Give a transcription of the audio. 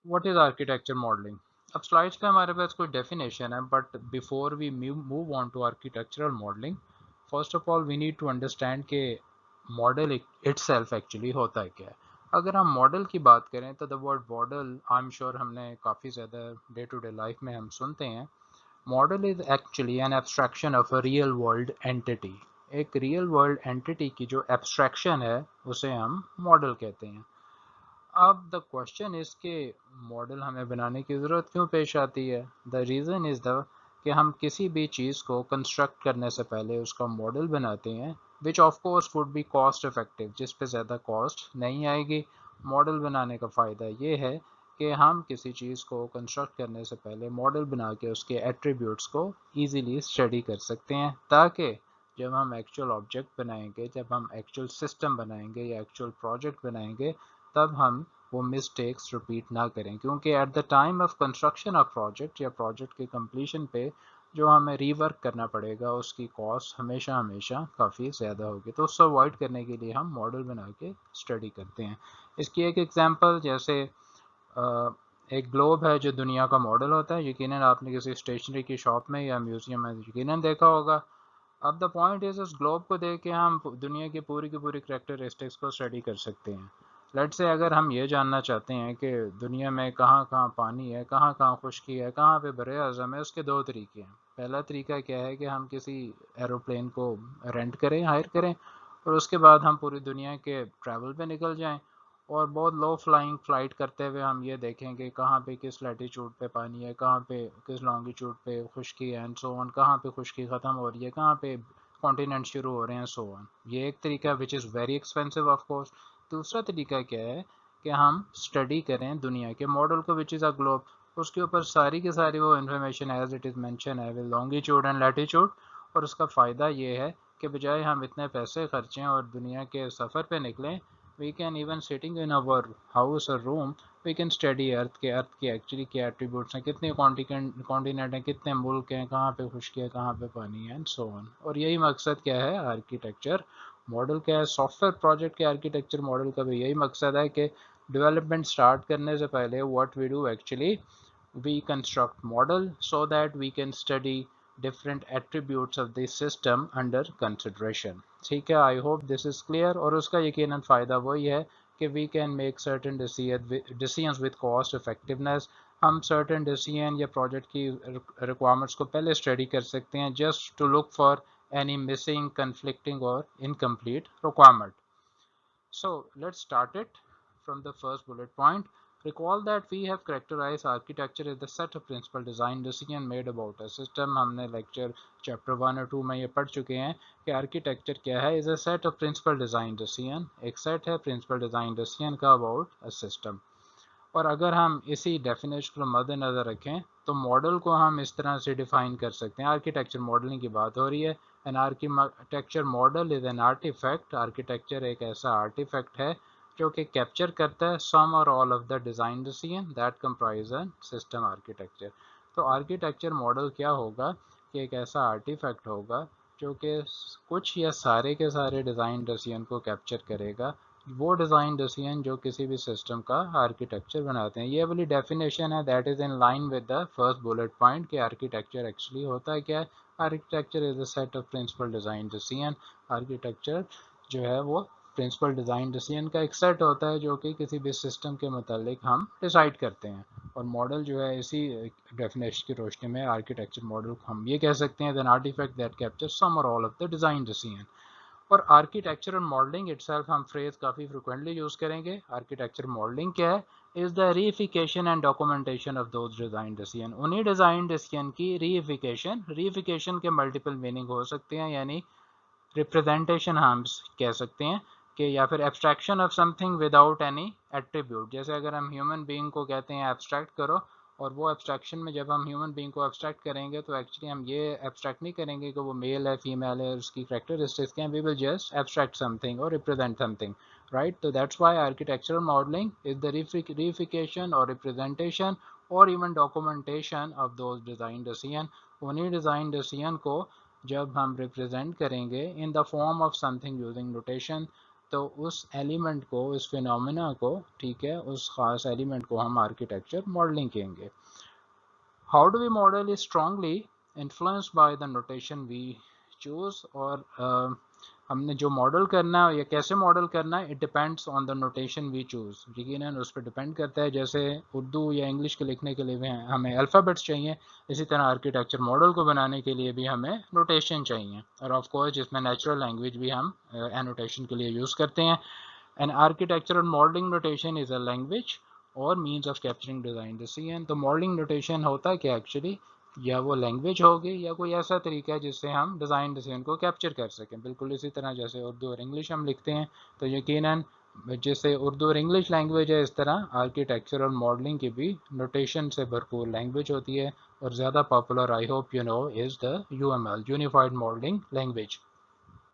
What is architecture modelling? अब slides पे हमारे पास कोई डेफिनेशन है, but before we move on to architectural modelling, first of all we need to understand कि मॉडल इटसेल्फ एक्चुअली होता है क्या है। अगर हम मॉडल की बात करें तो the word model I am sure हमने काफ़ी ज़्यादा डे टू डे लाइफ में हम सुनते हैं। Model is actually an abstraction of a real world entity. एक रियल वर्ल्ड एंटिटी की जो एब्स्ट्रैक्शन है उसे हम मॉडल कहते हैं। अब द क्वेश्चन इज के मॉडल हमें बनाने की ज़रूरत क्यों पेश आती है। द रीज़न इज़ द कि हम किसी भी चीज़ को कंस्ट्रक्ट करने से पहले उसका मॉडल बनाते हैं, which of course would be cost effective, जिस पे ज़्यादा कॉस्ट नहीं आएगी। मॉडल बनाने का फ़ायदा ये है कि हम किसी चीज़ को कंस्ट्रक्ट करने से पहले मॉडल बना के उसके एट्रीब्यूट्स को ईज़िली स्टडी कर सकते हैं, ताकि जब हम एक्चुअल ऑब्जेक्ट बनाएंगे, जब हम एक्चुअल सिस्टम बनाएंगे या एक्चुअल प्रोजेक्ट बनाएंगे, तब हम वो मिस्टेक्स रिपीट ना करें। क्योंकि at the time of construction of project या प्रोजेक्ट के कंप्लीशन पे जो हमें रीवर्क करना पड़ेगा, उसकी कॉस्ट हमेशा हमेशा काफ़ी ज़्यादा होगी। तो उससे अवॉइड करने के लिए हम मॉडल बना के स्टडी करते हैं। इसकी एक एग्जांपल जैसे एक ग्लोब है जो दुनिया का मॉडल होता है। यकीनन आपने किसी स्टेशनरी की शॉप में या म्यूज़ियम में यकीनन देखा होगा। अब द पॉइंट इज उस ग्लोब को देख के हम दुनिया की पूरी करेक्टरिस्टिक्स को स्टडी कर सकते हैं। लेट से अगर हम ये जानना चाहते हैं कि दुनिया में कहाँ कहाँ पानी है, कहाँ कहाँ खुश्की है, कहाँ पे बरे आज़म है, उसके दो तरीके हैं। पहला तरीका क्या है कि हम किसी एरोप्लेन को रेंट करें, हायर करें, और उसके बाद हम पूरी दुनिया के ट्रैवल पे निकल जाएं, और बहुत लो फ्लाइंग फ़्लाइट करते हुए हम ये देखें कि कहाँ पे किस लैटीट्यूड पे पानी है, कहाँ पे किस लॉन्गिट्यूड पे खुश्की है, एंड सो ऑन, कहाँ पे खुश्की ख़त्म हो रही है, कहाँ पे कॉन्टिनेंट शुरू हो रहे हैं, सो ऑन। ये एक तरीका which is very expensive of course. दूसरा तरीका क्या है कि हम स्टडी करें दुनिया के मॉडल को, विच इज़ अ ग्लोब। उसके ऊपर सारी की सारी वो information as it is mention है विद लॉन्गिट्यूड एंड लैटीट्यूड। और उसका फ़ायदा ये है कि बजाय हम इतने पैसे खर्चें और दुनिया के सफ़र पे निकलें, we can even sitting in our house or room, we can study अर्थ के एक्चुअली क्या एट्रीब्यूट्स हैं, कितने कॉन्टिनेंट हैं, कितने मुल्क हैं, कहाँ पे खुश्की है, कहाँ पे पानी है, एंड सो ऑन। और यही मकसद क्या है आर्किटेक्चर मॉडल क्या है, सॉफ्टवेयर प्रोजेक्ट के आर्किटेक्चर मॉडल का भी यही मकसद है कि डेवलपमेंट स्टार्ट करने से पहले what we do actually, we construct model so that we can study different attributes of the system under consideration। ठीक है, I hope this is clear. और उसका यकीनन फ़ायदा वही है कि we can make certain decisions with cost effectiveness. हम सर्टेन डिसीजन या प्रोजेक्ट की रिक्वायरमेंट्स को पहले स्टडी कर सकते हैं, just to look for any missing, conflicting or incomplete requirement। So let's start it from the first bullet point. Recall that we have characterized architecture as the set of principal design decision made about a system। हमने lecture chapter 1 और 2 में ये पढ़ चुके हैं कि architecture क्या है, is a set of principle design decision. एक सेट है प्रिंसिपल डिज़ाइन डिसीजन का अबाउट अ सिस्टम। और अगर हम इसी डेफिनेशन को मद्देनज़र रखें तो मॉडल को हम इस तरह से डिफ़ाइन कर सकते हैं। आर्किटेक्चर मॉडलिंग की बात हो रही है। An architecture model is an artefact. Architecture एक ऐसा आर्टिफैक्ट है जो कि कैप्चर करता है सम और all of the design decision that comprise an system architecture. तो आर्किटेक्चर मॉडल क्या होगा कि एक ऐसा आर्टिफैक्ट होगा जो कि कुछ या सारे के सारे डिज़ाइन डिसीजन को कैप्चर करेगा, वो डिज़ाइन डिसीजन जो किसी भी सिस्टम का आर्किटेक्चर बनाते हैं। ये वाली डेफिनेशन है that is in line with the first bullet point कि आर्किटेक्चर एक्चुअली होता है क्या है। Architecture is a set of principle design decision. Architecture जो है वो प्रिंसिपल डिज़ाइन डिसीजन का एक सेट होता है जो कि किसी भी सिस्टम के मतलब हम डिसाइड करते हैं। और मॉडल जो है इसी डेफिनेशन की रोशनी में आर्किटेक्चर मॉडल हम ये कह सकते हैं an artifact that capture some और all of the design decision. और आर्किटेक्चर और मॉडलिंग इटसेल्फ हम फ्रेज काफ़ी फ्रिक्वेंटली यूज़ करेंगे। आर्किटेक्चर मॉडलिंग क्या है, is the reification and documentation of those design decision. उन्हीं डिज़ाइन डिसीजन की रीइफिकेशन के मल्टीपल मीनिंग हो सकते हैं, यानी रिप्रेजेंटेशन हम कह सकते हैं कि, या फिर abstraction of something without any attribute. जैसे अगर हम ह्यूमन बीइंग को कहते हैं एब्स्ट्रैक्ट करो, और वो एब्स्ट्रैक्शन में जब हम ह्यूमन बीइंग को एब्स्ट्रैक्ट करेंगे तो एक्चुअली हम ये एब्स्ट्रैक्ट नहीं करेंगे कि वो मेल है, फीमेल है, उसकी करेक्टरिस्टिक्स क्या हैं। We will just abstract something और रिप्रेजेंट समथिंग, राइट। तो that's why architectural modelling is the reification और रिप्रेजेंटेशन और even documentation of those design decision. उन्हीं डिज़ाइन डिसीजन को जब हम रिप्रेजेंट करेंगे in the form of something using notation, تو اس ایلیمنٹ کو، اس فینومینا کو، ٹھیک ہے، اس خاص ایلیمنٹ کو ہم آرکیٹیکچر ماڈلنگ کہیں گے. How do we model is strongly influence by the notation we choose. اور ہم نے جو ماڈل کرنا ہے یا کیسے ماڈل کرنا ہے، it depends on the notation we choose. یقیناً اس پہ ڈپینڈ کرتا ہے. جیسے اردو یا انگلش کے لکھنے کے لیے بھی ہمیں الفابیٹس چاہیے، اسی طرح آرکیٹیکچر ماڈل کو بنانے کے لیے بھی ہمیں نوٹیشن چاہیے. اور آف کورس جس میں نیچرل لینگویج بھی ہم اینوٹیشن کے لیے یوز کرتے ہیں. An architectural modeling notation is a language or means of capturing design decision. تو modeling notation ہوتا ہے کہ ایکچولی یا وہ لینگویج ہوگی یا کوئی ایسا طریقہ ہے جس سے ہم ڈیزائن ڈیسیژن کو کیپچر کر سکیں. بالکل اسی طرح جیسے اردو اور انگلش ہم لکھتے ہیں، تو یقیناً جیسے اردو اور انگلش لینگویج ہے، اس طرح آرکیٹیکچر اور ماڈلنگ کی بھی نوٹیشن سے بھرپور لینگویج ہوتی ہے. اور زیادہ popular I hope you know is the UML unified modelling language.